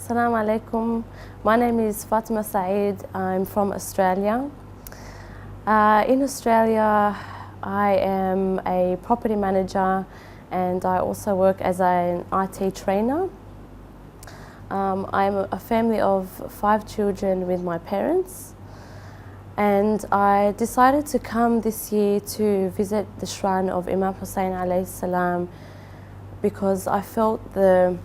Assalamu alaikum. My name is Fatima Sajid. I'm from Australia. In Australia, I am a property manager and I also work as an IT trainer. I'm a family of 5 children with my parents, and I decided to come this year to visit the shrine of Imam Hussein alayhi salam because I felt the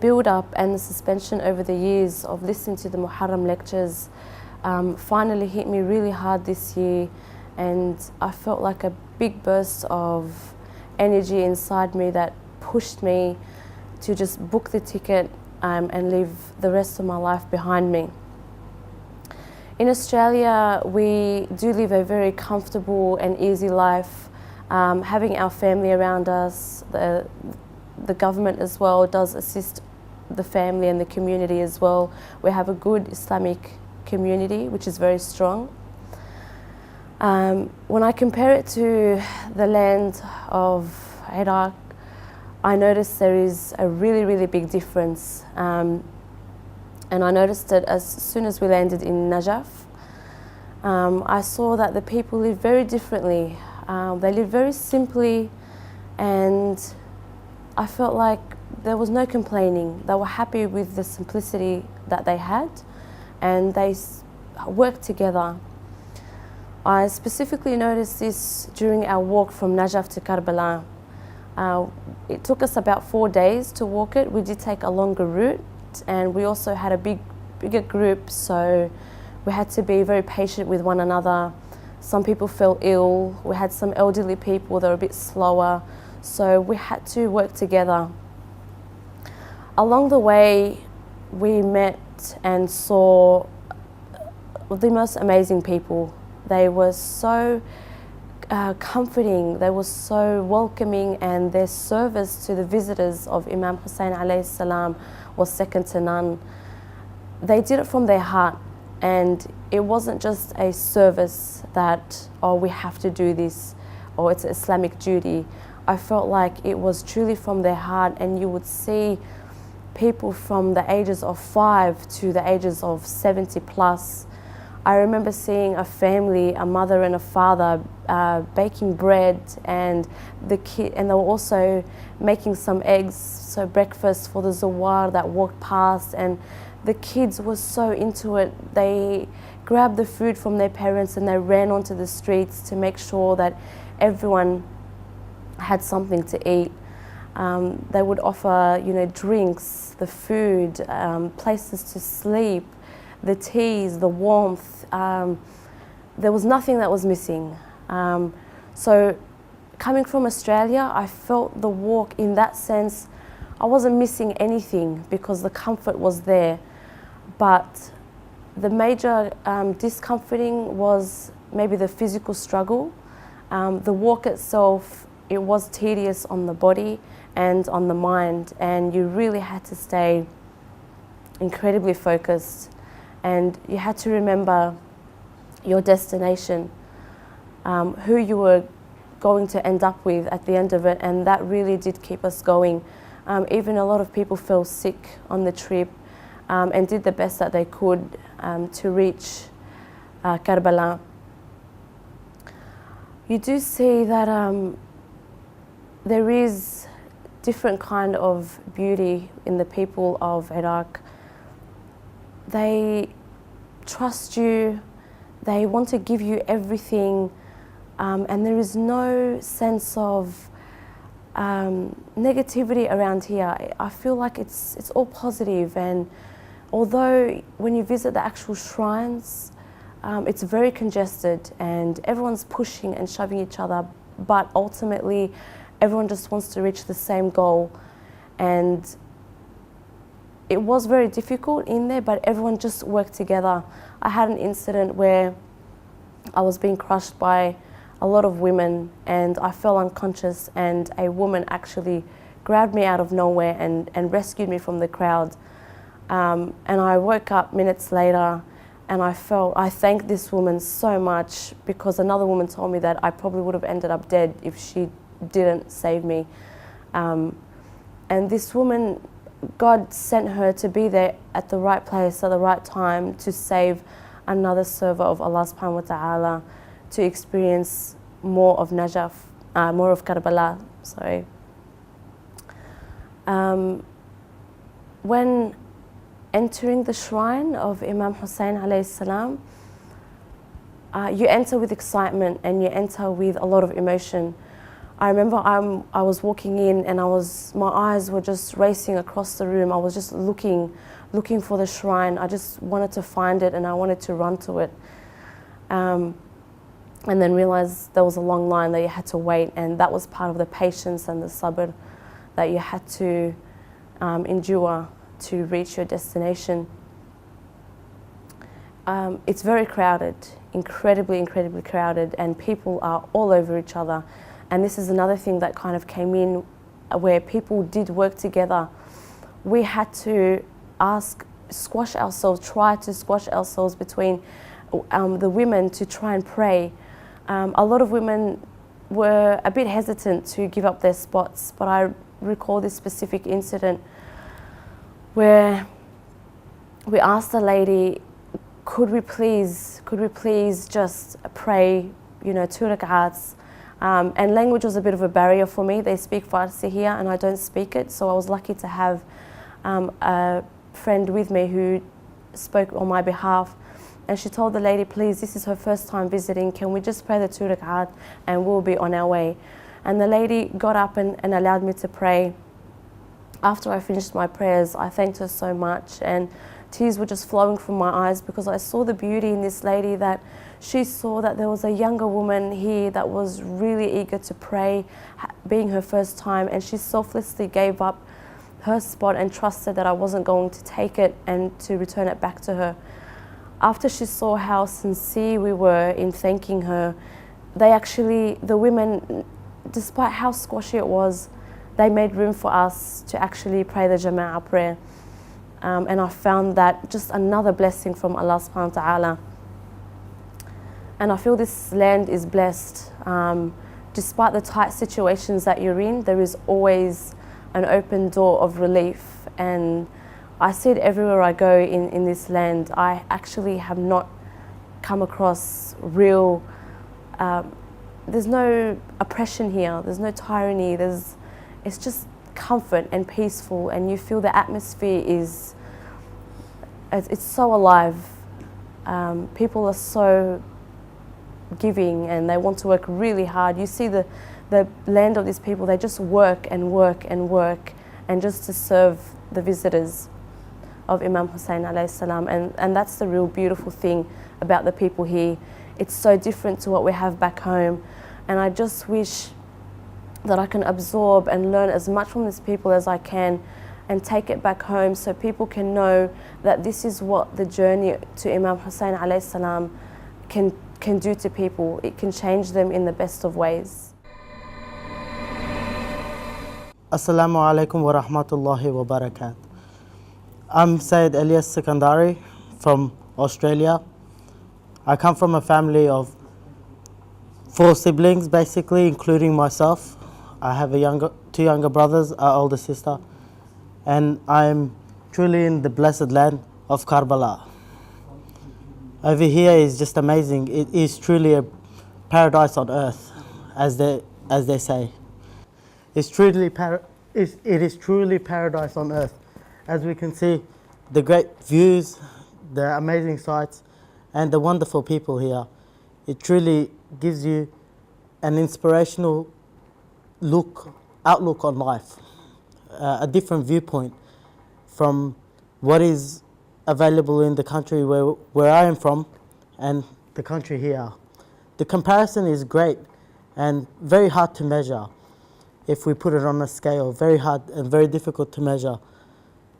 build-up and the suspension over the years of listening to the Muharram lectures finally hit me really hard this year, and I felt like a big burst of energy inside me that pushed me to just book the ticket and leave the rest of my life behind me. In Australia, we do live a very comfortable and easy life, having our family around us. The government as well does assist the family and the community as well. We have a good Islamic community which is very strong. When I compare it to the land of Iraq, I noticed there is a really big difference, and I noticed it as soon as we landed in Najaf. I saw that the people live very differently. They live very simply, and I felt like there was no complaining. They were happy with the simplicity that they had, and they worked together. I specifically noticed this during our walk from Najaf to Karbala. It took us about 4 days to walk it. We did take a longer route, and we also had a bigger group, so we had to be very patient with one another. Some people fell ill. We had some elderly people that were a bit slower, so we had to work together. Along the way, we met and saw the most amazing people. They were so comforting, they were so welcoming, and their service to the visitors of Imam Hussein alayhi salam was second to none. They did it from their heart, and it wasn't just a service that, oh, we have to do this, or it's an Islamic duty. I felt like it was truly from their heart, and you would see people from the ages of 5 to the ages of 70 plus. I remember seeing a family, a mother and a father, baking bread, and they were also making some eggs, so breakfast for the zawar that walked past, and the kids were so into it. They grabbed the food from their parents and they ran onto the streets to make sure that everyone had something to eat. They would offer, drinks, the food, places to sleep, the teas, the warmth. There was nothing that was missing. So coming from Australia, I felt the walk in that sense. I wasn't missing anything because the comfort was there. But the major discomforting was maybe the physical struggle. The walk itself, it was tedious on the body and on the mind, and you really had to stay incredibly focused, and you had to remember your destination, who you were going to end up with at the end of it, and that really did keep us going. Even a lot of people fell sick on the trip and did the best that they could to reach Karbala. You do see that there is different kind of beauty in the people of Iraq. They trust you, they want to give you everything, and there is no sense of negativity around here. I feel like it's all positive, and although when you visit the actual shrines, it's very congested and everyone's pushing and shoving each other, but ultimately everyone just wants to reach the same goal. And it was very difficult in there, but everyone just worked together. I had an incident where I was being crushed by a lot of women and I fell unconscious, and a woman actually grabbed me out of nowhere and rescued me from the crowd. And I woke up minutes later and I thanked this woman so much, because another woman told me that I probably would have ended up dead if she didn't save me. And this woman God sent her to be there at the right place at the right time to save another server of Allah subhanahu wa ta'ala, to experience more of Najaf, more of Karbala, sorry. When entering the shrine of Imam Hussein alayhi salam, you enter with excitement and you enter with a lot of emotion. I remember I was walking in and my eyes were just racing across the room. I was just looking for the shrine. I just wanted to find it and I wanted to run to it. And then realized there was a long line that you had to wait, and that was part of the patience and the sabr that you had to endure to reach your destination. It's very crowded, incredibly crowded, and people are all over each other. And this is another thing that kind of came in, where people did work together. We had to try to squash ourselves between the women to try and pray. A lot of women were a bit hesitant to give up their spots, but I recall this specific incident where we asked the lady, could we please just pray, 2 rak'ats? And language was a bit of a barrier for me. They speak Farsi here and I don't speak it, so I was lucky to have a friend with me who spoke on my behalf. And she told the lady, please, this is her first time visiting, can we just pray the 2 rak'at and we'll be on our way. And the lady got up and allowed me to pray. After I finished my prayers, I thanked her so much, and tears were just flowing from my eyes because I saw the beauty in this lady, that she saw that there was a younger woman here that was really eager to pray, being her first time, and she selflessly gave up her spot and trusted that I wasn't going to take it and to return it back to her. After she saw how sincere we were in thanking her, the women, despite how squashy it was, they made room for us to actually pray the Jama'ah prayer. And I found that just another blessing from Allah subhanahu wa ta'ala. And I feel this land is blessed. Despite the tight situations that you're in, there is always an open door of relief. And I see it everywhere I go in this land. I actually have not come across real, there's no oppression here, there's no tyranny, it's just comfort and peaceful, and you feel the atmosphere it's so alive. People are so giving and they want to work really hard. You see the land of these people, they just work and work and work, and just to serve the visitors of Imam Hussein alayhi salam. And that's the real beautiful thing about the people here. It's so different to what we have back home, and I just wish that I can absorb and learn as much from these people as I can and take it back home so people can know that this is what the journey to Imam Hussein alayhi salam can do to people. It can change them in the best of ways. Assalamu alaikum wa rahmatullahi wa barakatuh. I'm Sayyid Elias Sikandari from Australia. I come from a family of 4 siblings, basically, including myself. I have 2 younger brothers, an older sister, and I'm truly in the blessed land of Karbala. Over here is just amazing. It is truly a paradise on earth, as they say. It is truly paradise on earth. As we can see, the great views, the amazing sights, and the wonderful people here. It truly gives you an inspirational outlook on life, a different viewpoint from what is available in the country where I am from and the country here. The comparison is great and very hard to measure if we put it on a scale, very hard and very difficult to measure.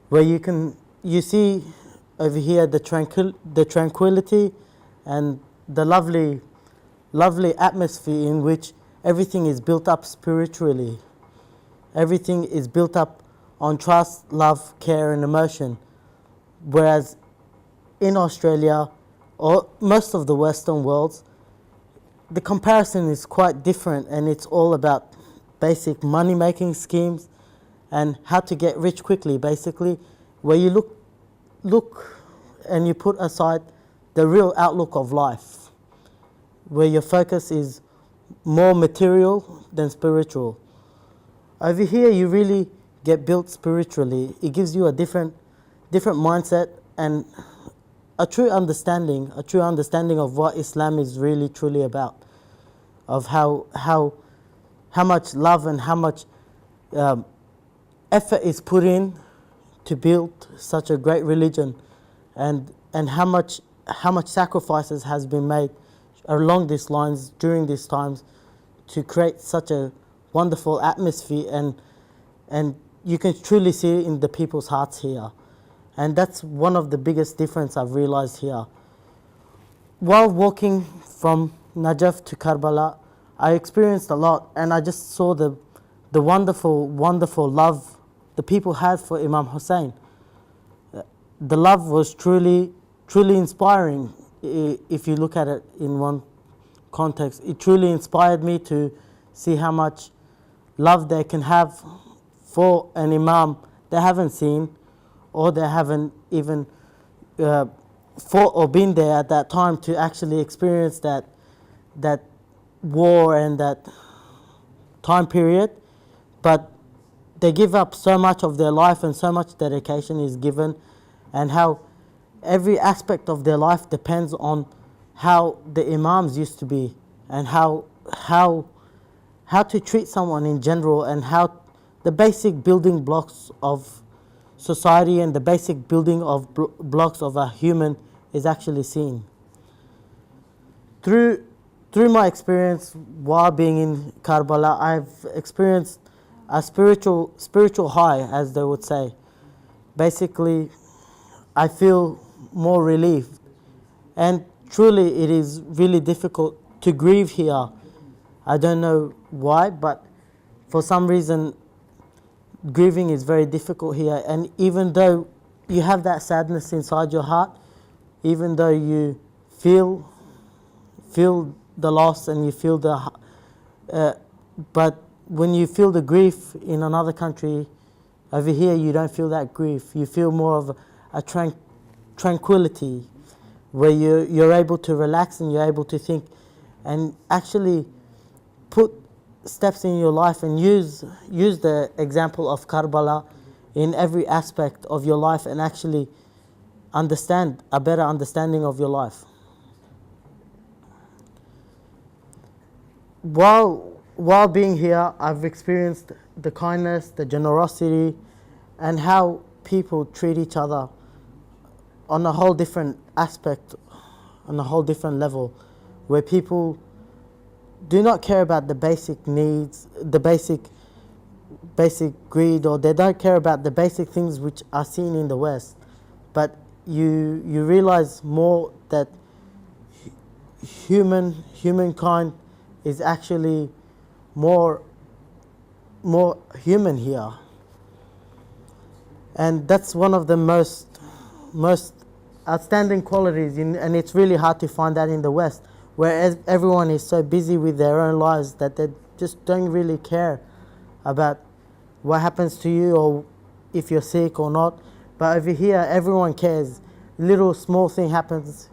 Where you see over here the tranquility and the lovely atmosphere in which everything is built up spiritually. Everything is built up on trust, love, care and emotion. Whereas in Australia, or most of the Western worlds, the comparison is quite different, and it's all about basic money-making schemes and how to get rich quickly, basically, where you look and you put aside the real outlook of life, where your focus is more material than spiritual. Over here, you really get built spiritually. It gives you a different mindset and a true understanding of what Islam is really truly about, of how much love and how much effort is put in to build such a great religion, and how much sacrifices has been made along these lines during these times to create such a wonderful atmosphere, and you can truly see it in the people's hearts here. And that's one of the biggest difference I've realized here. While walking from Najaf to Karbala, I experienced a lot, and I just saw the wonderful love the people had for Imam Hussein. The love was truly inspiring. If you look at it in one context, it truly inspired me to see how much love they can have for an Imam they haven't seen, or they haven't even fought or been there at that time to actually experience that war and that time period. But they give up so much of their life, and so much dedication is given, and how every aspect of their life depends on how the Imams used to be, and how to treat someone in general, and how the basic building blocks of society and the basic building of blocks of a human is actually seen. Through my experience while being in Karbala, I've experienced a spiritual high, as they would say. Basically, I feel more relieved, and truly it is really difficult to grieve here. I don't know why, but for some reason grieving is very difficult here. And even though you have that sadness inside your heart, even though you feel the loss and you feel but when you feel the grief in another country, over here you don't feel that grief. You feel more of a tranquility, where you're able to relax and you're able to think and actually put steps in your life and use the example of Karbala in every aspect of your life, and actually understand a better understanding of your life. While being here, I've experienced the kindness, the generosity, and how people treat each other on a whole different aspect, on a whole different level, where people do not care about the basic needs, the basic greed, or they don't care about the basic things which are seen in the West. But you realize more that humankind is actually more human here, and that's one of the most outstanding qualities, and it's really hard to find that in the West, where everyone is so busy with their own lives that they just don't really care about what happens to you or if you're sick or not. But over here, everyone cares. Little small thing happens,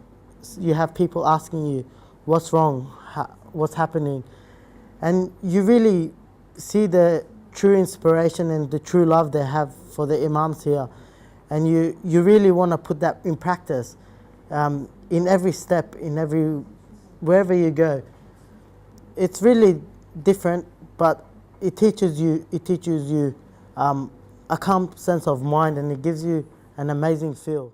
you have people asking you, what's wrong, what's happening? And you really see the true inspiration and the true love they have for the Imams here. And you really want to put that in practice in every step, wherever you go. It's really different, but it teaches you a calm sense of mind, and it gives you an amazing feel.